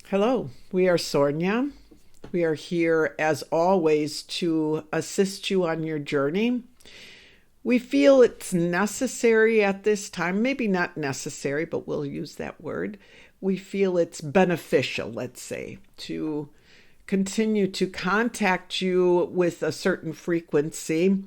Hello, we are Sornia. We are here as always to assist you on your journey. We feel it's necessary at this time, maybe not necessary, but we'll use that word. We feel it's beneficial, let's say, to continue to contact you with a certain frequency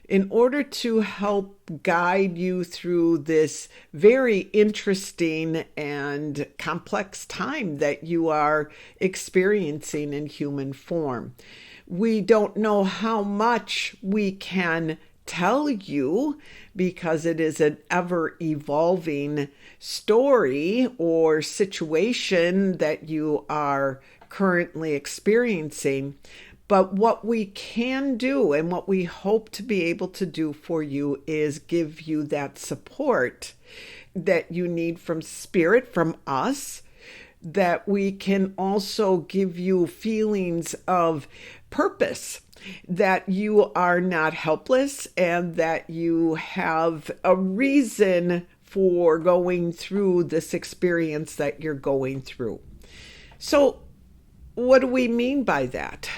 in order to help guide you through this very interesting and complex time that you are experiencing in human form. We don't know how much we can tell you because it is an ever evolving story or situation that you are currently experiencing. But what we can do and what we hope to be able to do for you is give you that support that you need from spirit, from us, that we can also give you feelings of purpose, that you are not helpless and that you have a reason for going through this experience that you're going through. So, what do we mean by that?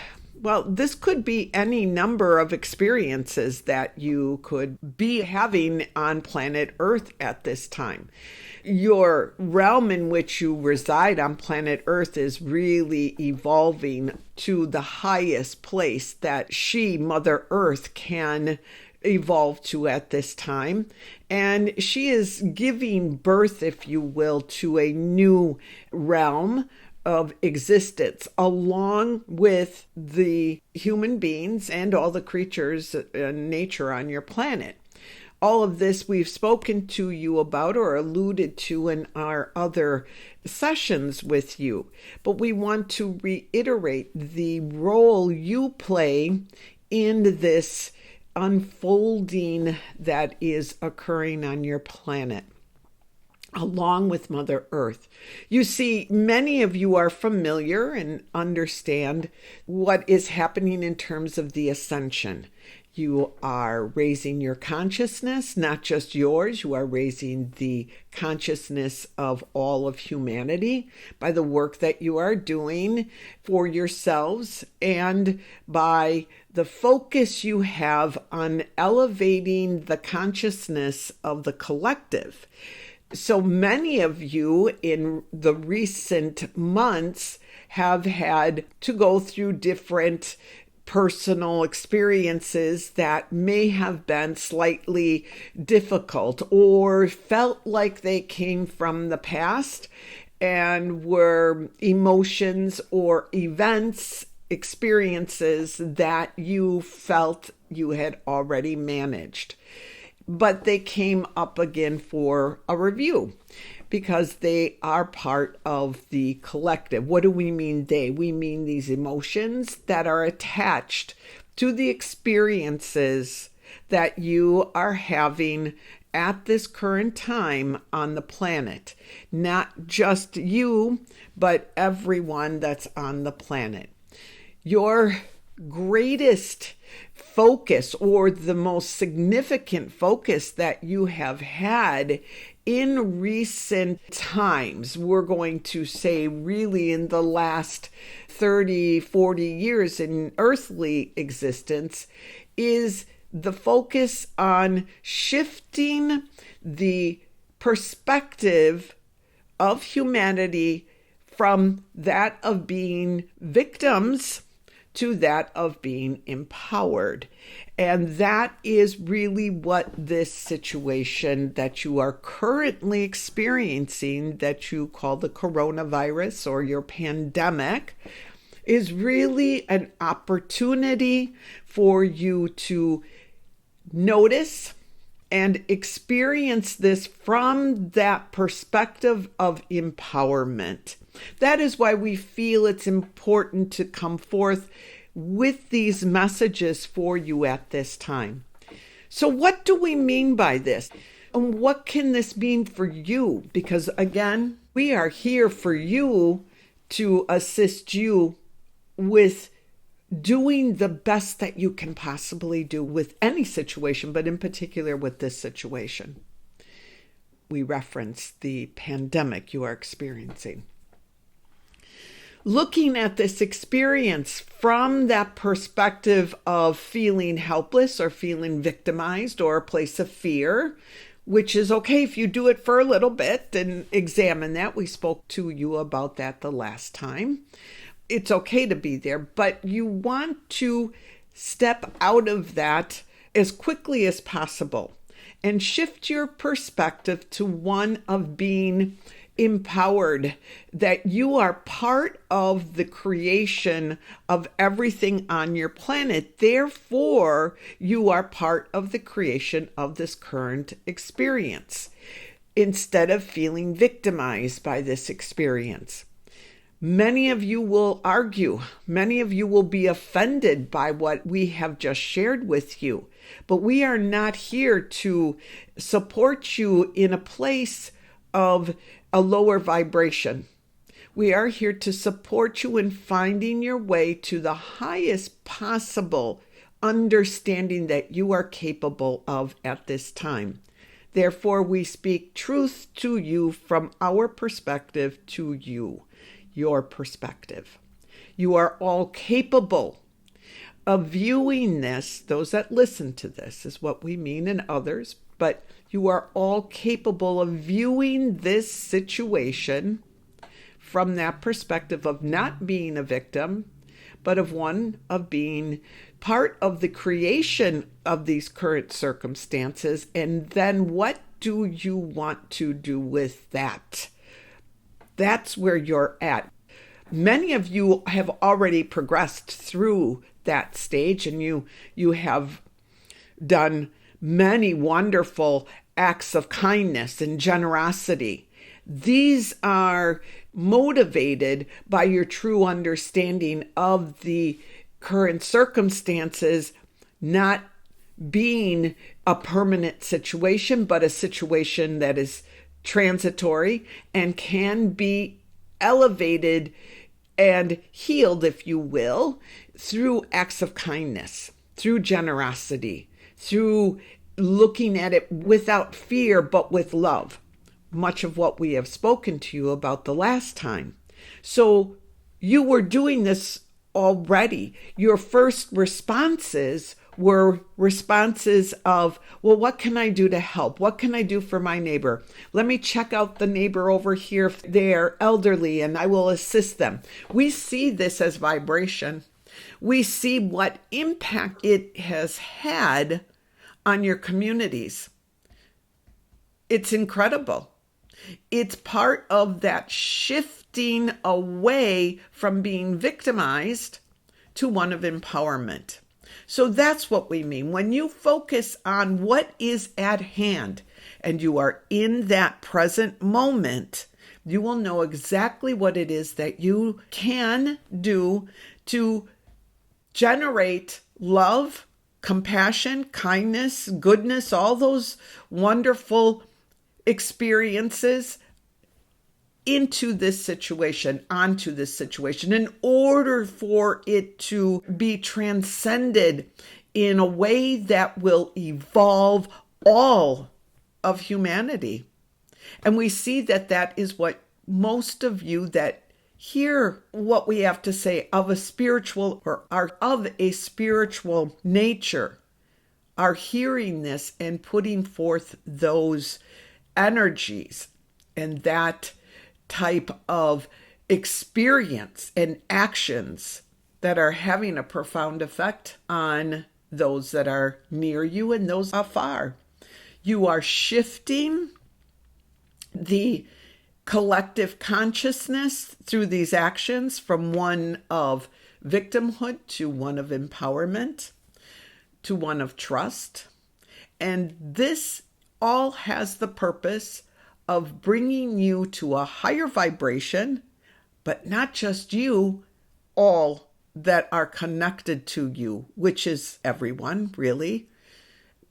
Well, this could be any number of experiences that you could be having on planet Earth at this time. Your realm in which you reside on planet Earth is really evolving to the highest place that she, Mother Earth, can evolve to at this time. And she is giving birth, if you will, to a new realm of existence, along with the human beings and all the creatures and nature on your planet. All of this we've spoken to you about or alluded to in our other sessions with you. But we want to reiterate the role you play in this unfolding that is occurring on your planet, along with Mother Earth. You see, many of you are familiar and understand what is happening in terms of the Ascension. You are raising your consciousness, not just yours. You are raising the consciousness of all of humanity by the work that you are doing for yourselves and by the focus you have on elevating the consciousness of the collective. So many of you in the recent months have had to go through different personal experiences that may have been slightly difficult or felt like they came from the past and were emotions or events, experiences that you felt you had already managed. But they came up again for a review because they are part of the collective. What do we mean they? We mean these emotions that are attached to the experiences that you are having at this current time on the planet. Not just you, but everyone that's on the planet. Your greatest focus, or the most significant focus that you have had in recent times, we're going to say really in the last 30, 40 years in earthly existence, is the focus on shifting the perspective of humanity from that of being victims to that of being empowered. And that is really what this situation that you are currently experiencing, that you call the coronavirus or your pandemic, is really an opportunity for you to notice and experience this from that perspective of empowerment. That is why we feel it's important to come forth with these messages for you at this time. So what do we mean by this? And what can this mean for you? Because again, we are here for you to assist you with doing the best that you can possibly do with any situation, but in particular with this situation. We reference the pandemic you are experiencing. looking at this experience from that perspective of feeling helpless or feeling victimized or a place of fear, which is okay if you do it for a little bit and examine that. We spoke to you about that the last time. It's okay to be there, but you want to step out of that as quickly as possible and shift your perspective to one of being empowered, that you are part of the creation of everything on your planet. Therefore, you are part of the creation of this current experience, instead of feeling victimized by this experience. Many of you will argue. Many of you will be offended by what we have just shared with you. But we are not here to support you in a place of a lower vibration. We are here to support you in finding your way to the highest possible understanding that you are capable of at this time. Therefore, we speak truth to you from our perspective to you, your perspective. You are all capable of viewing this. Those that listen to this is what we mean, and others, but you are all capable of viewing this situation from that perspective of not being a victim, but of one of being part of the creation of these current circumstances. And then what do you want to do with that? That's where you're at. Many of you have already progressed through that stage, and you have done many wonderful acts of kindness and generosity. These are motivated by your true understanding of the current circumstances not being a permanent situation, but a situation that is transitory and can be elevated and healed, if you will, through acts of kindness, through generosity, through looking at it without fear, but with love. Much of what we have spoken to you about the last time. So you were doing this already. Your first responses were responses of, well, what can I do to help? What can I do for my neighbor? Let me check out the neighbor over here if they're elderly and I will assist them. We see this as vibration. We see what impact it has had on your communities. It's incredible. It's part of that shifting away from being victimized to one of empowerment. So that's what we mean. When you focus on what is at hand and you are in that present moment, you will know exactly what it is that you can do to generate love, compassion, kindness, goodness, all those wonderful experiences into this situation, onto this situation, in order for it to be transcended in a way that will evolve all of humanity. And we see that that is what most of you that hear what we have to say of a spiritual or are of a spiritual nature are hearing this and putting forth those energies and that type of experience and actions that are having a profound effect on those that are near you and those afar. You are shifting the collective consciousness through these actions from one of victimhood to one of empowerment to one of trust. And this all has the purpose of bringing you to a higher vibration, but not just you, all that are connected to you, which is everyone, really.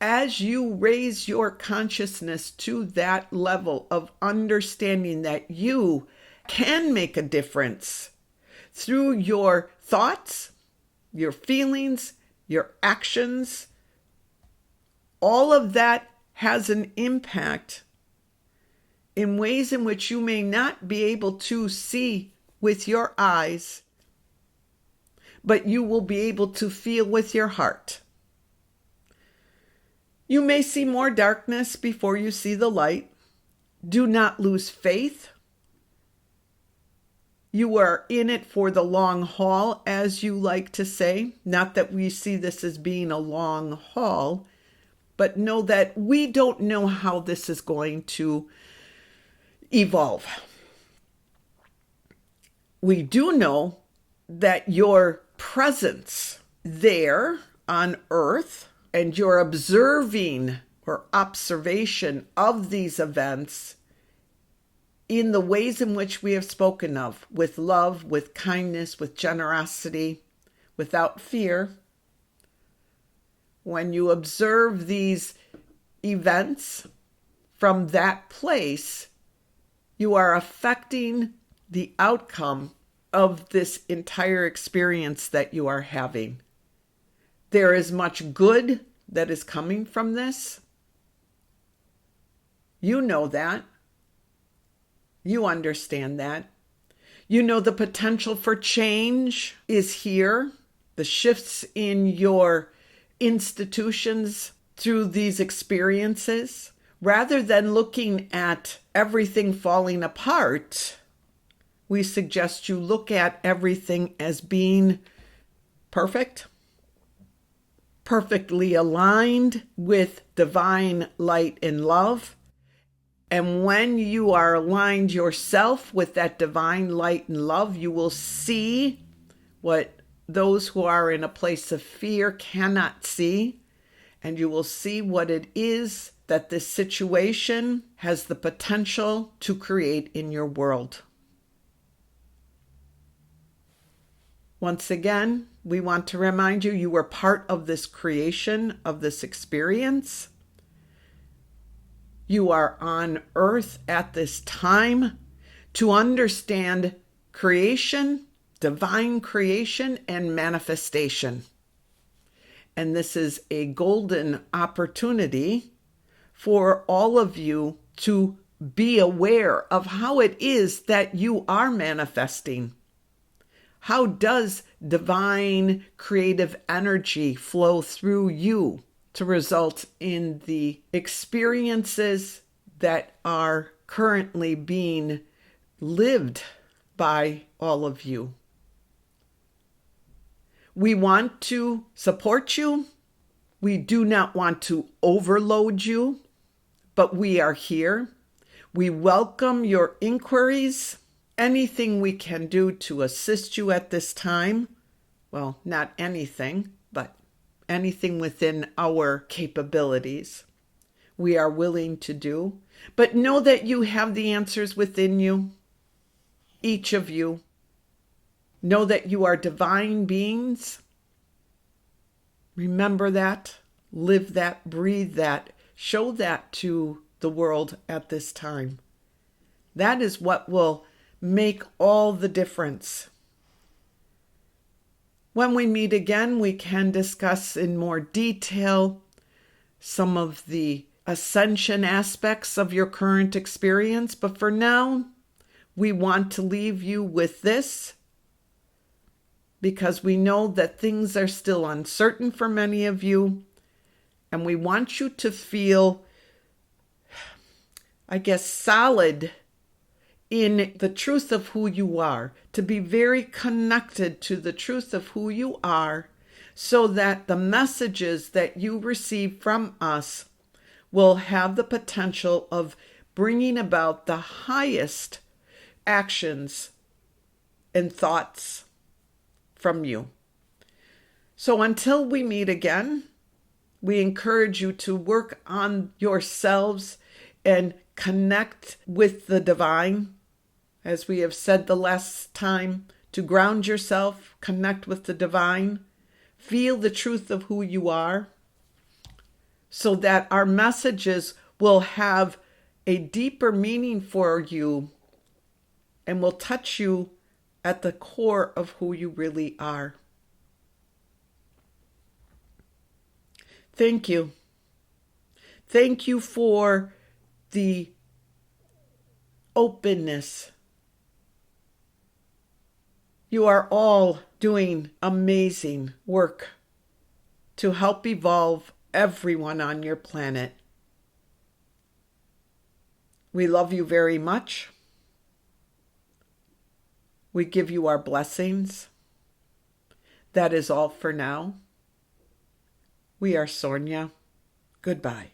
As you raise your consciousness to that level of understanding that you can make a difference through your thoughts, your feelings, your actions, all of that has an impact in ways in which you may not be able to see with your eyes, but you will be able to feel with your heart. You may see more darkness before you see the light. Do not lose faith. You are in it for the long haul, as you like to say. Not that we see this as being a long haul, but know that we don't know how this is going to evolve. We do know that your presence there on earth and your observing or observation of these events in the ways in which we have spoken of, with love, with kindness, with generosity, without fear. When you observe these events from that place, you are affecting the outcome of this entire experience that you are having. There is much good that is coming from this. You know that. You understand that. You know the potential for change is here. The shifts in your institutions through these experiences. Rather than looking at everything falling apart, we suggest you look at everything as being perfect, perfectly aligned with divine light and love. And when you are aligned yourself with that divine light and love, you will see what those who are in a place of fear cannot see. And you will see what it is that this situation has the potential to create in your world. Once again, we want to remind you, you were part of this creation, of this experience. You are on earth at this time to understand creation, divine creation, and manifestation. And this is a golden opportunity for all of you to be aware of how it is that you are manifesting. How does divine creative energy flow through you to result in the experiences that are currently being lived by all of you? We want to support you. We do not want to overload you, but we are here. We welcome your inquiries. Anything we can do to assist you at this time, well, not anything, but anything within our capabilities, we are willing to do. But know that you have the answers within you, each of you. Know that you are divine beings. Remember that, live that, breathe that, show that to the world at this time. That is what will make all the difference. When we meet again, we can discuss in more detail some of the ascension aspects of your current experience. But for now, we want to leave you with this, because we know that things are still uncertain for many of you. And we want you to feel, solid in the truth of who you are, to be very connected to the truth of who you are, so that the messages that you receive from us will have the potential of bringing about the highest actions and thoughts from you. So until we meet again, we encourage you to work on yourselves and connect with the divine. As we have said the last time, to ground yourself, connect with the divine, feel the truth of who you are, so that our messages will have a deeper meaning for you and will touch you at the core of who you really are. Thank you. Thank you for the openness You are all doing amazing work to help evolve everyone on your planet. We love you very much. We give you our blessings. That is all for now. We are Sornia. Goodbye.